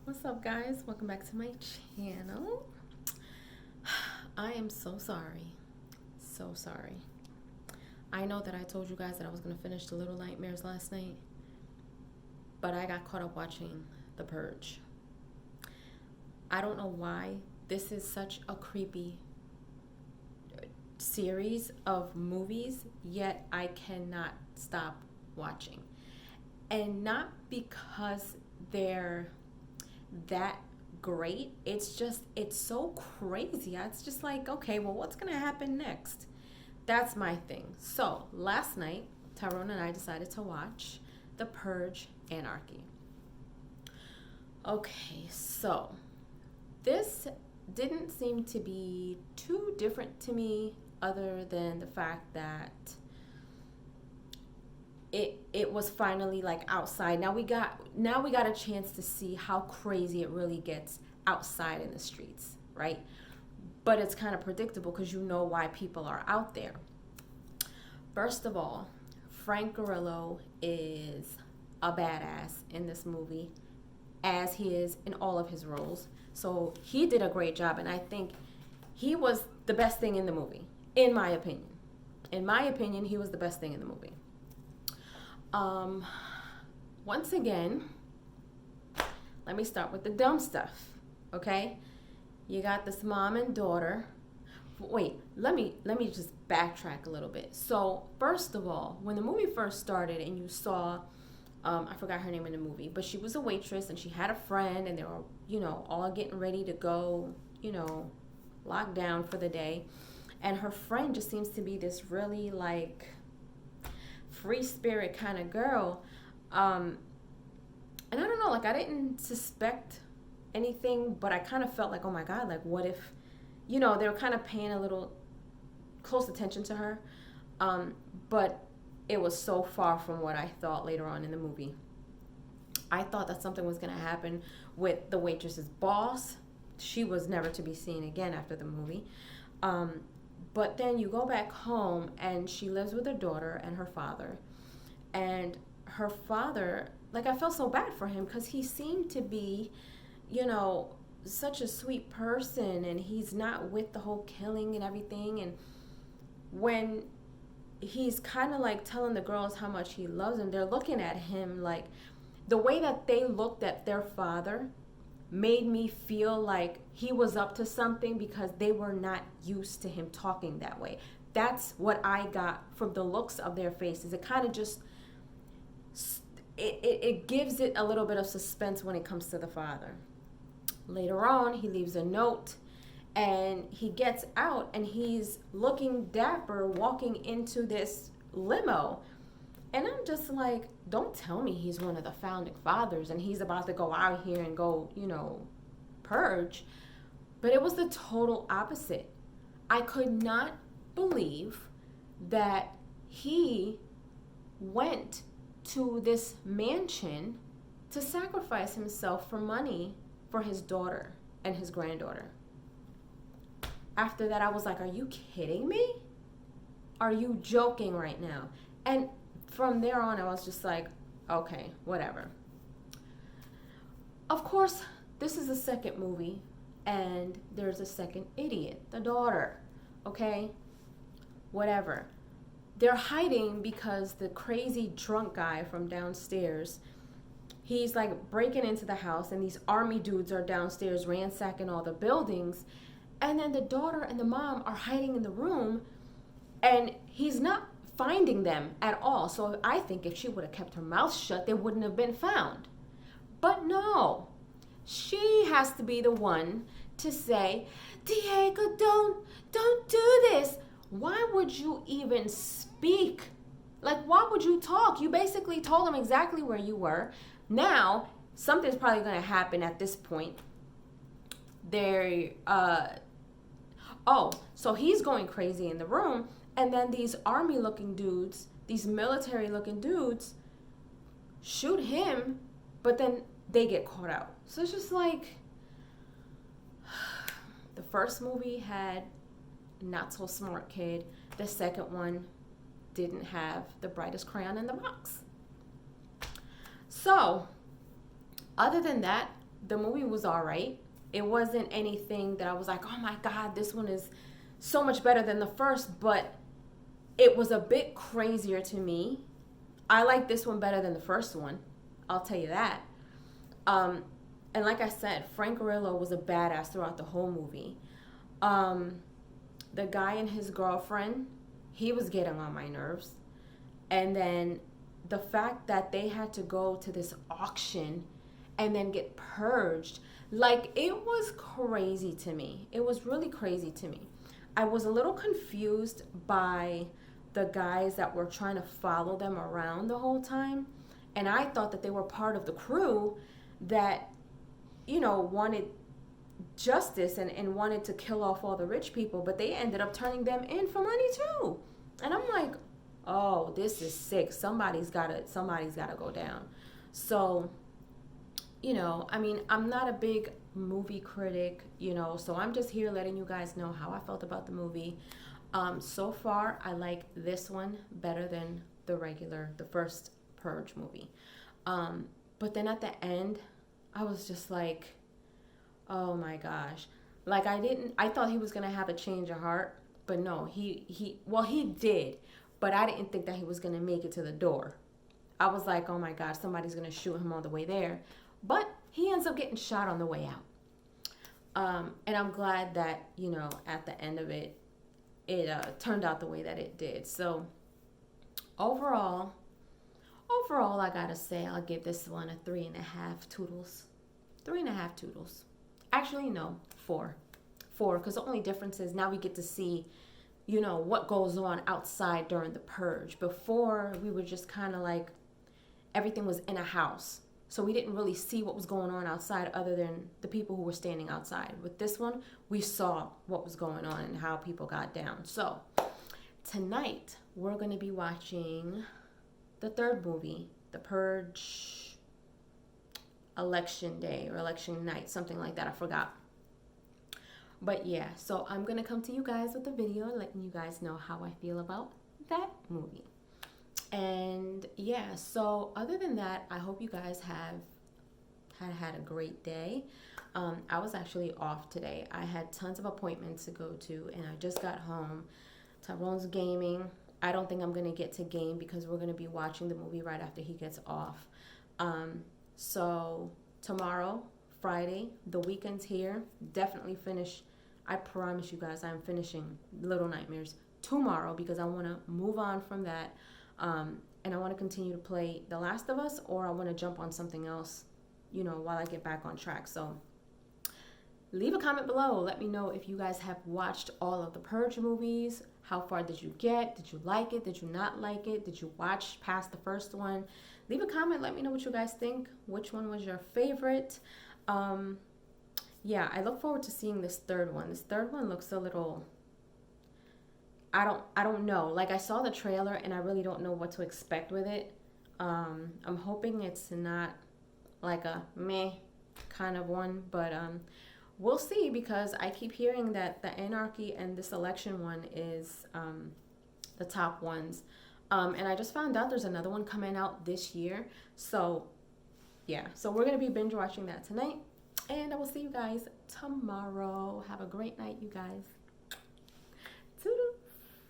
What's up, guys? Welcome back to my channel. I am so sorry. So sorry. I know that I told you guys that I was going to finish The Little Nightmares last night, but I got caught up watching The Purge. I don't know why this is such a creepy series of movies, yet I cannot stop watching. And not because they're that great. It's so crazy. It's just like, okay, well, what's gonna happen next? That's my thing. So last night, Tyrone and I decided to watch The Purge Anarchy. Okay, so this didn't seem to be too different to me, other than the fact that it was finally like outside. Now we got a chance to see how crazy it really gets outside in the streets, right? But it's kind of predictable because you know why people are out there. First of all, Frank Grillo is a badass in this movie, as he is in all of his roles. So he did a great job, and I think he was the best thing in the movie, in my opinion. In my opinion, he was the best thing in the movie. Once again, let me start with the dumb stuff, okay? You got this mom and daughter. Wait, let me just backtrack a little bit. So, first of all, when the movie first started and you saw, I forgot her name in the movie, but she was a waitress and she had a friend and they were, all getting ready to go, lock down for the day. And her friend just seems to be this really, like, free spirit kind of girl. And I don't know, like, I didn't suspect anything, but I kind of felt like, oh my God, like, what if, they were kind of paying a little close attention to her. But it was so far from what I thought later on in the movie. I thought that something was going to happen with the waitress's boss. She was never to be seen again after the movie. But then you go back home and she lives with her daughter and her father. And her father, like, I felt so bad for him because he seemed to be, such a sweet person, and he's not with the whole killing and everything. And when he's kind of like telling the girls how much he loves them, they're looking at him like, the way that they looked at their father made me feel like he was up to something because they were not used to him talking that way. That's what I got from the looks of their faces. It kind of just, it gives it a little bit of suspense when it comes to the father. Later on, he leaves a note and he gets out and he's looking dapper walking into this limo. And I'm just like, don't tell me he's one of the founding fathers and he's about to go out here and go, purge. But it was the total opposite. I could not believe that he went to this mansion to sacrifice himself for money for his daughter and his granddaughter. After that, I was like, are you kidding me? Are you joking right now? And from there on, I was just like, okay, whatever. Of course, this is the second movie, and there's a second idiot, the daughter, okay? Whatever. They're hiding because the crazy drunk guy from downstairs, he's like breaking into the house, and these army dudes are downstairs ransacking all the buildings, and then the daughter and the mom are hiding in the room, and he's not finding them at all. So I think if she would have kept her mouth shut, they wouldn't have been found. But no, she has to be the one to say, Diego, don't do this. Why would you even speak? Like, why would you talk? You basically told him exactly where you were. Now, something's probably going to happen at this point. So he's going crazy in the room. And then these army-looking dudes, these military-looking dudes, shoot him, but then they get caught out. So it's just like, the first movie had not so smart kid. The second one didn't have the brightest crayon in the box. So, other than that, the movie was all right. It wasn't anything that I was like, oh my God, this one is so much better than the first, but it was a bit crazier to me. I like this one better than the first one. I'll tell you that. And like I said, Frank Grillo was a badass throughout the whole movie. The guy and his girlfriend, he was getting on my nerves. And then the fact that they had to go to this auction and then get purged, like, it was crazy to me. It was really crazy to me. I was a little confused by the guys that were trying to follow them around the whole time. And I thought that they were part of the crew that, you know, wanted justice and wanted to kill off all the rich people, but they ended up turning them in for money too. And I'm like, oh, this is sick. Somebody's gotta go down. So, you know, I mean, I'm not a big movie critic, you know, so I'm just here letting you guys know how I felt about the movie. So far, I like this one better than the first Purge movie. But then at the end, I was just like, oh my gosh. Like, I thought he was going to have a change of heart, but no, he did, but I didn't think that he was going to make it to the door. I was like, oh my gosh, somebody's going to shoot him on the way there. But he ends up getting shot on the way out. And I'm glad that, you know, at the end of it, it turned out the way that it did. So overall, I gotta say, I'll give this one a 3.5 toodles. 3.5 toodles. Actually, no, 4. 4, because the only difference is now we get to see, you know, what goes on outside during the purge. Before, we were just kind of like, everything was in a house. So we didn't really see what was going on outside other than the people who were standing outside. With this one, we saw what was going on and how people got down. So tonight, we're going to be watching the third movie, The Purge, Election Day or Election Night, something like that. I forgot. But yeah, so I'm going to come to you guys with a video letting you guys know how I feel about that movie. And yeah, so other than that, I hope you guys have had a great day. I was actually off today. I had tons of appointments to go to, and I just got home. Tyrone's gaming. I don't think I'm going to get to game because we're going to be watching the movie right after he gets off. So tomorrow, Friday, the weekend's here. Definitely finish. I promise you guys I'm finishing Little Nightmares tomorrow because I want to move on from that. And I want to continue to play The Last of Us, or I want to jump on something else, you know, while I get back on track. So leave a comment below. Let me know if you guys have watched all of the Purge movies. How far did you get? Did you like it? Did you not like it? Did you watch past the first one? Leave a comment. Let me know what you guys think. Which one was your favorite? Yeah, I look forward to seeing this third one. This third one looks a little... I don't know. Like, I saw the trailer and I really don't know what to expect with it. I'm hoping it's not like a meh kind of one, but we'll see, because I keep hearing that the Anarchy and this election one is the top ones. And I just found out there's another one coming out this year. So yeah, so we're going to be binge watching that tonight, and I will see you guys tomorrow. Have a great night, you guys.